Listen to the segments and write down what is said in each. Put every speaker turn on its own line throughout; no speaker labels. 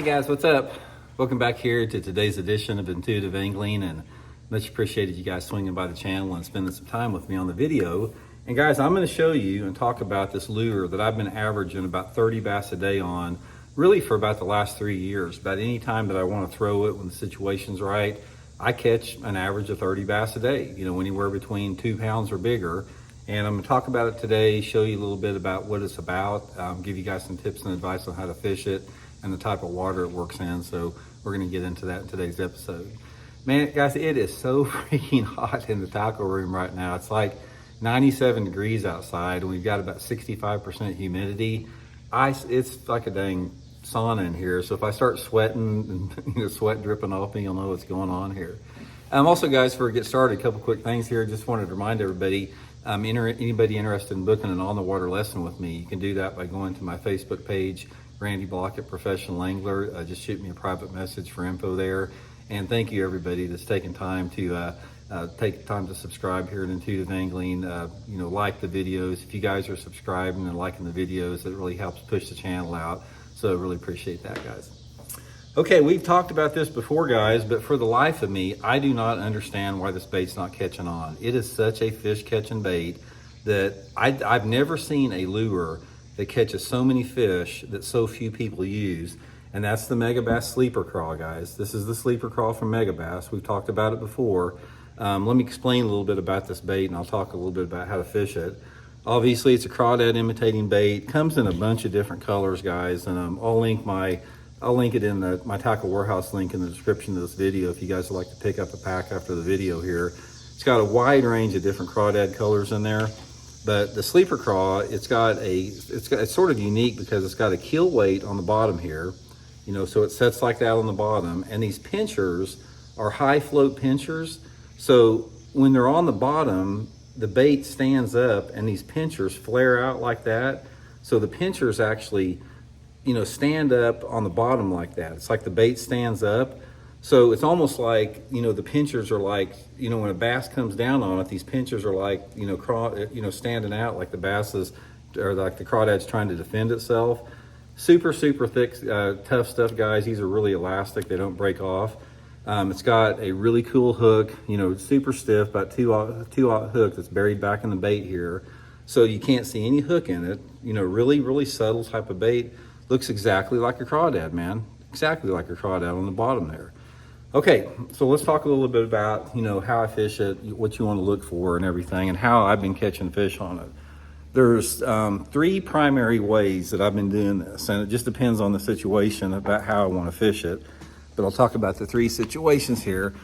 guys, what's up? Welcome back here to today's edition of Intuitive Angling, and much appreciated you guys swinging by the channel and spending some time with me on the video. And guys, I'm going to show you and talk about this lure that I've been averaging about 30 bass a day on really for about the last 3 years. About any time that I want to throw it when the situation's right, I catch an average of 30 bass a day, you know, anywhere between 2 pounds or bigger. And I'm going to talk about it today, show you a little bit about what it's about, give you guys some tips and advice on how to fish it and the type of water it works in. So we're going to get into that in today's episode. Man, guys, it is so freaking hot in the tackle room right now. It's like 97 degrees outside, and we've got about 65% humidity. It's like a dang sauna in here. So if I start sweating and sweat dripping off me, you'll know what's going on here. Also, guys, before we get started, a couple quick things here. Just wanted to remind everybody, anybody interested in booking an on-the-water lesson with me, you can do that by going to my Facebook page, Randy Blaukat, Professional Angler. Just shoot me a private message for info there. And thank you, everybody that's taken time to subscribe here at Intuitive Angling. Like the videos. If you guys are subscribing and liking the videos, it really helps push the channel out. So I really appreciate that, guys. Okay, we've talked about this before, guys, but for the life of me, I do not understand why this bait's not catching on. It is such a fish catching bait that I've never seen a lure that catches so many fish that so few people use. And that's the Megabass sleeper craw, guys. This is the sleeper craw from Megabass. We've talked about it before. Let me explain a little bit about this bait, and I'll talk a little bit about how to fish it. Obviously, it's a crawdad imitating bait. Comes in a bunch of different colors, guys, and I'll link it in my Tackle Warehouse link in the description of this video if you guys would like to pick up a pack after the video here. It's got a wide range of different crawdad colors in there, but the sleeper craw, it's sort of unique because it's got a keel weight on the bottom here, so it sets like that on the bottom, and these pinchers are high float pinchers. So when they're on the bottom, the bait stands up and these pinchers flare out like that. So the pinchers actually stand up on the bottom like that. It's like the bait stands up. So it's almost like, the pinchers are like, when a bass comes down on it, these pinchers are like, standing out like the bass or like the crawdad's trying to defend itself. Super, super thick, tough stuff, guys. These are really elastic. They don't break off. It's got a really cool hook, super stiff, about two aught hook that's buried back in the bait here. So you can't see any hook in it. Really, really subtle type of bait. Looks exactly like a crawdad, man. Exactly like a crawdad on the bottom there. Okay, so let's talk a little bit about, how I fish it, what you want to look for and everything, and how I've been catching fish on it. There's 3 primary ways that I've been doing this, and it just depends on the situation about how I want to fish it. But I'll talk about the 3 situations here.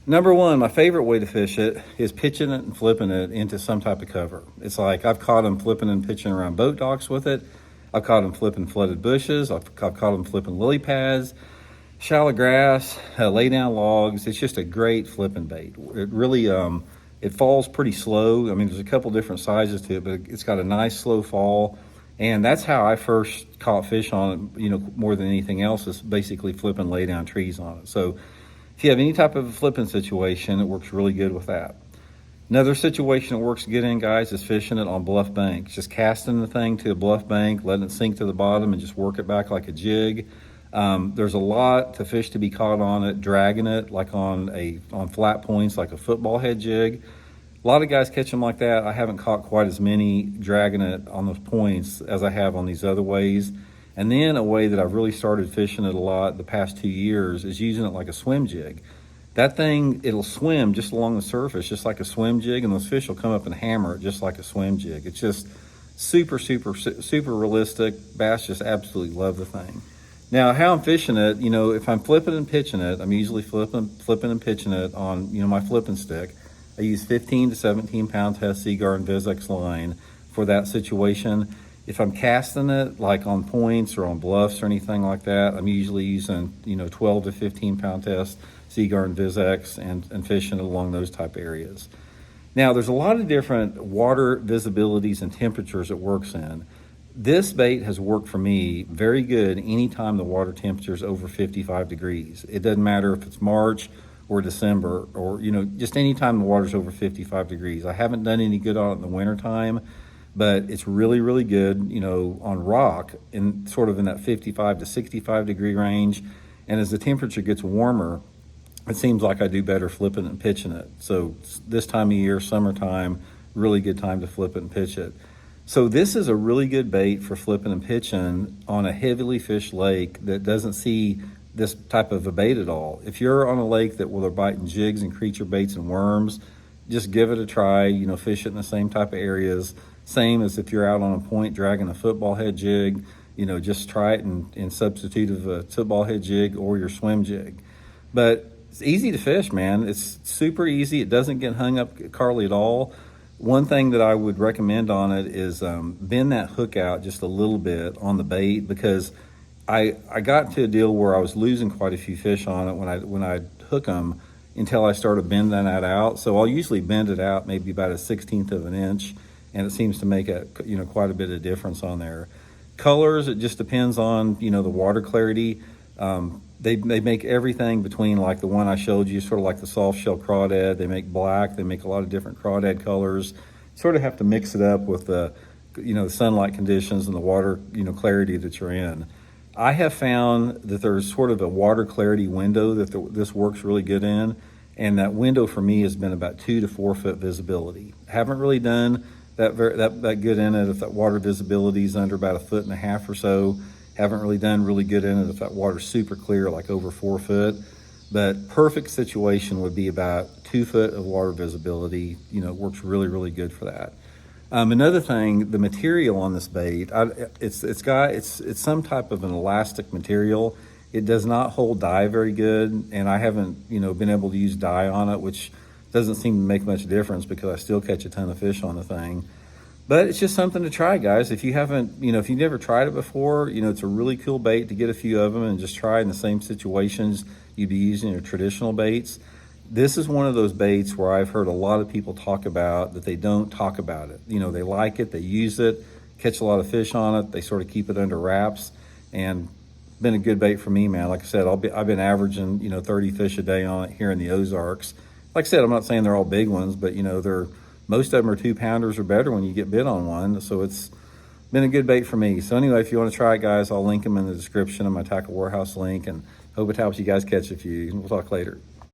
Number 1, my favorite way to fish it is pitching it and flipping it into some type of cover. It's like I've caught them flipping and pitching around boat docks with it. I've caught them flipping flooded bushes. I've caught them flipping lily pads, shallow grass, lay down logs. It's just a great flipping bait. It really, it falls pretty slow. I mean, there's a couple different sizes to it, but it's got a nice slow fall. And that's how I first caught fish on it, more than anything else, is basically flipping lay down trees on it. So if you have any type of a flipping situation, it works really good with that. Another situation that works good in, guys, is fishing it on bluff banks. Just casting the thing to a bluff bank, letting it sink to the bottom and just work it back like a jig. There's a lot of fish to be caught on it, dragging it like on flat points like a football head jig. A lot of guys catch them like that. I haven't caught quite as many dragging it on those points as I have on these other ways. And then a way that I've really started fishing it a lot the past 2 years is using it like a swim jig. That thing, it'll swim just along the surface, just like a swim jig, and those fish will come up and hammer it just like a swim jig. It's just super, super, super realistic. Bass just absolutely love the thing. Now, how I'm fishing it, if I'm flipping and pitching it, I'm usually flipping and pitching it on, my flipping stick. I use 15 to 17 pound test Seaguar and Vizex line for that situation. If I'm casting it like on points or on bluffs or anything like that, I'm usually using, 12 to 15 pound test Seaguar and Vizex and fishing it along those type areas. Now, there's a lot of different water visibilities and temperatures it works in. This bait has worked for me very good anytime the water temperature is over 55 degrees. It doesn't matter if it's March or December or, just anytime the water's over 55 degrees. I haven't done any good on it in the wintertime, but it's really, really good, you know, on rock in sort of in that 55 to 65 degree range. And as the temperature gets warmer, it seems like I do better flipping and pitching it. So this time of year, summertime, really good time to flip it and pitch it. So this is a really good bait for flipping and pitching on a heavily fished lake that doesn't see this type of a bait at all. If you're on a lake that where they're biting jigs and creature baits and worms, just give it a try, you know, fish it in the same type of areas. Same as if you're out on a point dragging a football head jig, you know, just try it in substitute of a football head jig or your swim jig. But it's easy to fish, man. It's super easy. It doesn't get hung up Carly at all. One thing that I would recommend on it is bend that hook out just a little bit on the bait, because I got to a deal where I was losing quite a few fish on it when I hook them until I started bending that out. So I'll usually bend it out maybe about a 1/16 of an inch, and it seems to make quite a bit of difference on there. Colors, it just depends on, you know, the water clarity. They make everything between like the one I showed you, sort of like the soft shell crawdad. They make black. They make a lot of different crawdad colors. Sort of have to mix it up with the, you know, the sunlight conditions and the water, you know, clarity that you're in. I have found that there's sort of a water clarity window that this works really good in, and that window for me has been about 2 to 4 foot visibility. Haven't really done that good in it if that water visibility is under about 1.5 feet or so. Haven't really done really good in it if that water's super clear, like over 4 foot. But perfect situation would be about 2 foot of water visibility. You know, it works really, really good for that. Another thing, the material on this bait, it's some type of an elastic material. It does not hold dye very good, and I haven't, you know, been able to use dye on it, which doesn't seem to make much difference because I still catch a ton of fish on the thing. But it's just something to try, guys. If you haven't, you know, if you've never tried it before, you know, it's a really cool bait to get a few of them and just try in the same situations you'd be using your traditional baits. This is one of those baits where I've heard a lot of people talk about that they don't talk about it. You know, they like it, they use it, catch a lot of fish on it, they sort of keep it under wraps, and been a good bait for me, man. Like I said, I've been averaging, you know, 30 fish a day on it here in the Ozarks. Like I said, I'm not saying they're all big ones, but you know, most of them are 2-pounders or better when you get bit on one. So it's been a good bait for me. So anyway, if you want to try it, guys, I'll link them in the description of my Tackle Warehouse link, and hope it helps you guys catch a few. We'll talk later.